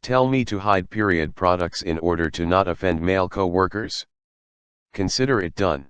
Tell me to hide period products in order to not offend male co-workers. Consider it done.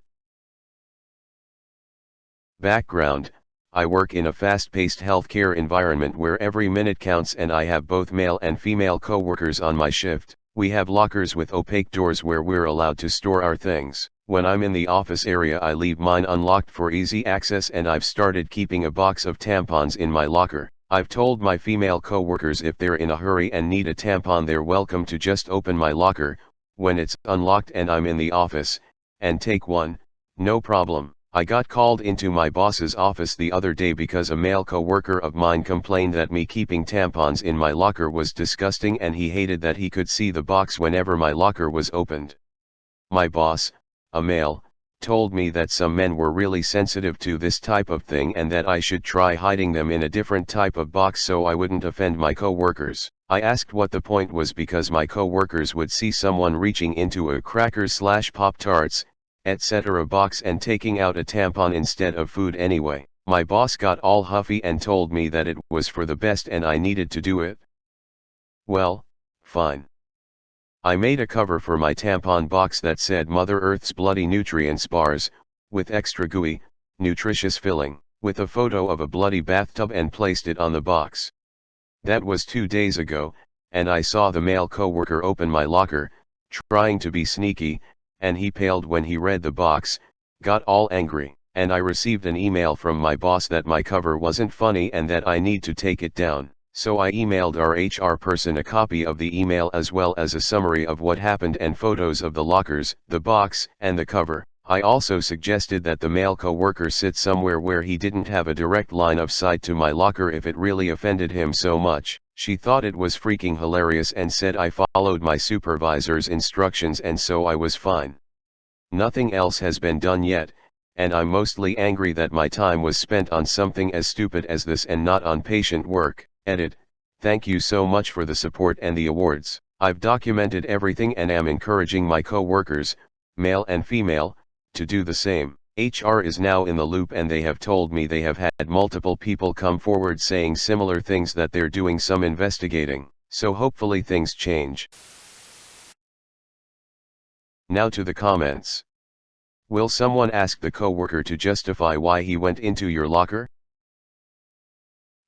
Background: I work in a fast-paced healthcare environment where every minute counts, and I have both male and female co-workers on my shift. We have lockers with opaque doors where we're allowed to store our things. When I'm in the office area, I leave mine unlocked for easy access, and I've started keeping a box of tampons in my locker. I've told my female co-workers if they're in a hurry and need a tampon, they're welcome to just open my locker when it's unlocked and I'm in the office, and take one, no problem. I got called into my boss's office the other day because a male co-worker of mine complained that me keeping tampons in my locker was disgusting, and he hated that he could see the box whenever my locker was opened. My boss, a male, told me that some men were really sensitive to this type of thing and that I should try hiding them in a different type of box so I wouldn't offend my co-workers. I asked what the point was because my co-workers would see someone reaching into a crackers/Pop-Tarts, etc. box and taking out a tampon instead of food anyway. My boss got all huffy and told me that it was for the best and I needed to do it. Well, fine. I made a cover for my tampon box that said Mother Earth's Bloody Nutrients Bars, with extra gooey, nutritious filling, with a photo of a bloody bathtub, and placed it on the box. That was 2 days ago, and I saw the male co-worker open my locker, trying to be sneaky, and he paled when he read the box, got all angry, and I received an email from my boss that my cover wasn't funny and that I need to take it down. So I emailed our HR person a copy of the email as well as a summary of what happened and photos of the lockers, the box, and the cover. I also suggested that the male co-worker sit somewhere where he didn't have a direct line of sight to my locker if it really offended him so much. She thought it was freaking hilarious and said I followed my supervisor's instructions, and so I was fine. Nothing else has been done yet, and I'm mostly angry that my time was spent on something as stupid as this and not on patient work. Edit: thank you so much for the support and the awards. I've documented everything and am encouraging my co-workers, male and female, to do the same. HR is now in the loop and they have told me they have had multiple people come forward saying similar things, that they're doing some investigating, so hopefully things change. Now to the comments. Will someone ask the coworker to justify why he went into your locker?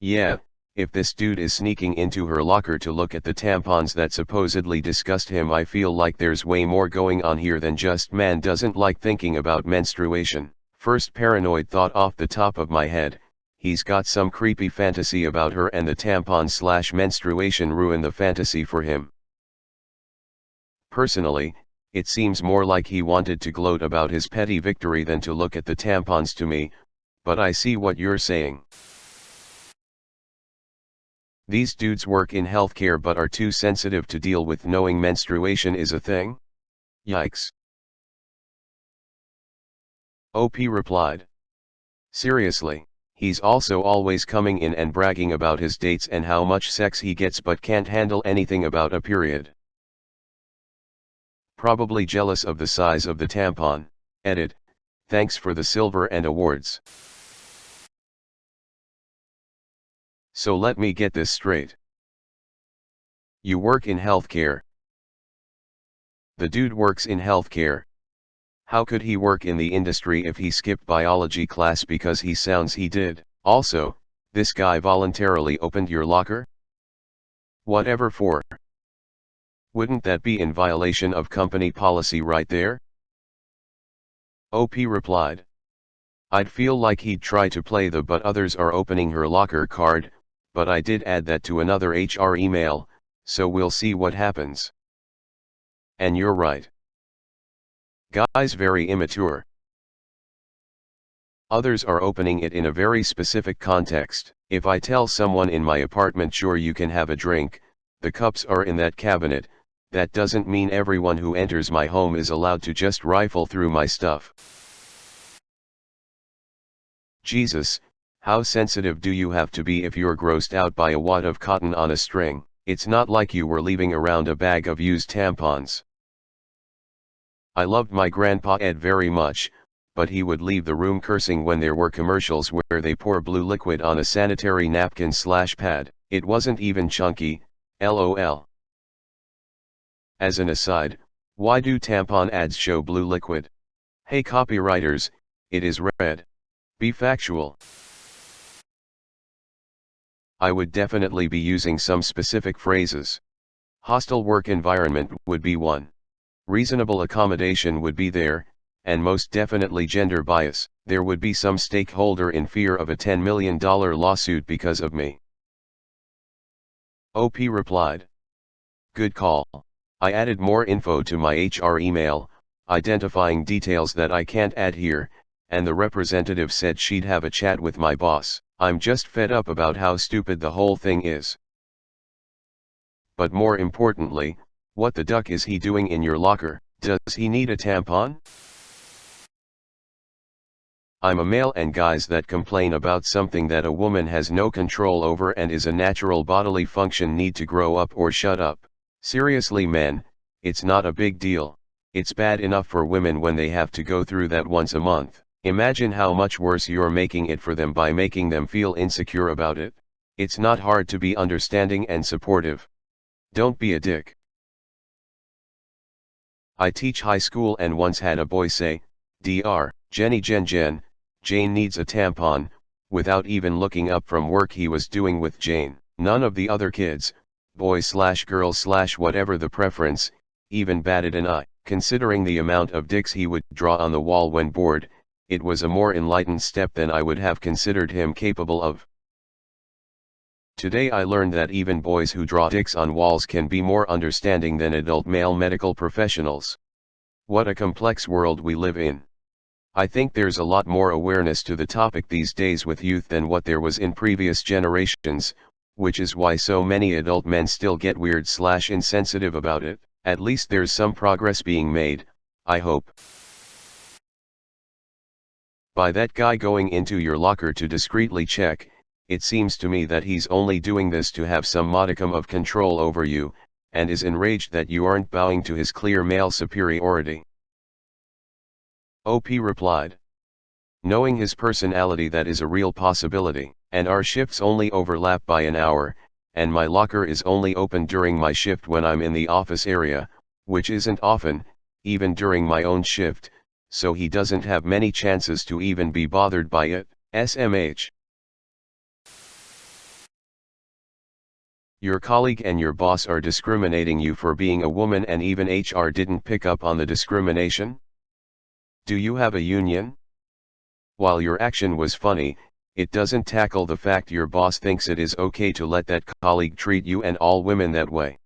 Yeah, if this dude is sneaking into her locker to look at the tampons that supposedly disgust him, I feel like there's way more going on here than just man doesn't like thinking about menstruation. First paranoid thought off the top of my head, he's got some creepy fantasy about her and the tampon/menstruation ruin the fantasy for him. Personally, it seems more like he wanted to gloat about his petty victory than to look at the tampons to me, but I see what you're saying. These dudes work in healthcare but are too sensitive to deal with knowing menstruation is a thing? Yikes. OP replied. Seriously, he's also always coming in and bragging about his dates and how much sex he gets but can't handle anything about a period. Probably jealous of the size of the tampon. Edit: thanks for the silver and awards. So let me get this straight. You work in healthcare. The dude works in healthcare. How could he work in the industry if he skipped biology class because he sounds he did? Also, this guy voluntarily opened your locker? Whatever for? Wouldn't that be in violation of company policy right there? OP replied. I'd feel like he'd try to play the "but others are opening her locker" card, but I did add that to another HR email, so we'll see what happens. And you're right. Guy's very immature. Others are opening it in a very specific context. If I tell someone in my apartment, sure you can have a drink, the cups are in that cabinet, that doesn't mean everyone who enters my home is allowed to just rifle through my stuff. Jesus, how sensitive do you have to be if you're grossed out by a wad of cotton on a string? It's not like you were leaving around a bag of used tampons. I loved my grandpa Ed very much, but he would leave the room cursing when there were commercials where they pour blue liquid on a sanitary napkin/pad. It wasn't even chunky, lol. As an aside, why do tampon ads show blue liquid? Hey copywriters, it is red. Be factual. I would definitely be using some specific phrases. Hostile work environment would be one. Reasonable accommodation would be there, and most definitely gender bias. There would be some stakeholder in fear of a $10 million lawsuit because of me. OP replied. Good call. I added more info to my HR email, identifying details that I can't add here, and the representative said she'd have a chat with my boss. I'm just fed up about how stupid the whole thing is. But more importantly, what the duck is he doing in your locker? Does he need a tampon? I'm a male, and guys that complain about something that a woman has no control over and is a natural bodily function need to grow up or shut up. Seriously men, it's not a big deal. It's bad enough for women when they have to go through that once a month. Imagine how much worse you're making it for them by making them feel insecure about it. It's not hard to be understanding and supportive. Don't be a dick. I teach high school and once had a boy say, Dr. Jenny Jane needs a tampon, without even looking up from work he was doing with Jane. None of the other kids, boys/girls/whatever the preference, even batted an eye. Considering the amount of dicks he would draw on the wall when bored, it was a more enlightened step than I would have considered him capable of. Today I learned that even boys who draw dicks on walls can be more understanding than adult male medical professionals. What a complex world we live in. I think there's a lot more awareness to the topic these days with youth than what there was in previous generations, which is why so many adult men still get weird/insensitive about it. At least there's some progress being made, I hope. By that guy going into your locker to discreetly check, it seems to me that he's only doing this to have some modicum of control over you, and is enraged that you aren't bowing to his clear male superiority. OP replied. Knowing his personality, that is a real possibility, and our shifts only overlap by an hour, and my locker is only open during my shift when I'm in the office area, which isn't often, even during my own shift, so he doesn't have many chances to even be bothered by it. SMH. Your colleague and your boss are discriminating you for being a woman, and even HR didn't pick up on the discrimination? Do you have a union? While your action was funny, it doesn't tackle the fact your boss thinks it is okay to let that colleague treat you and all women that way.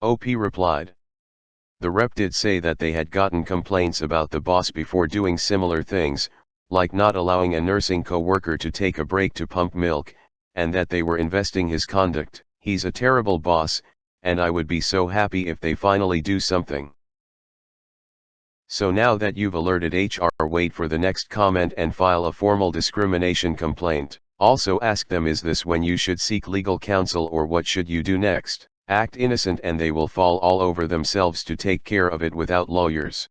OP replied. The rep did say that they had gotten complaints about the boss before doing similar things, like not allowing a nursing coworker to take a break to pump milk, and that they were investing his conduct. He's a terrible boss, and I would be so happy if they finally do something. So now that you've alerted HR, wait for the next comment and file a formal discrimination complaint. Also ask them, is this when you should seek legal counsel, or what should you do next? Act innocent and they will fall all over themselves to take care of it without lawyers.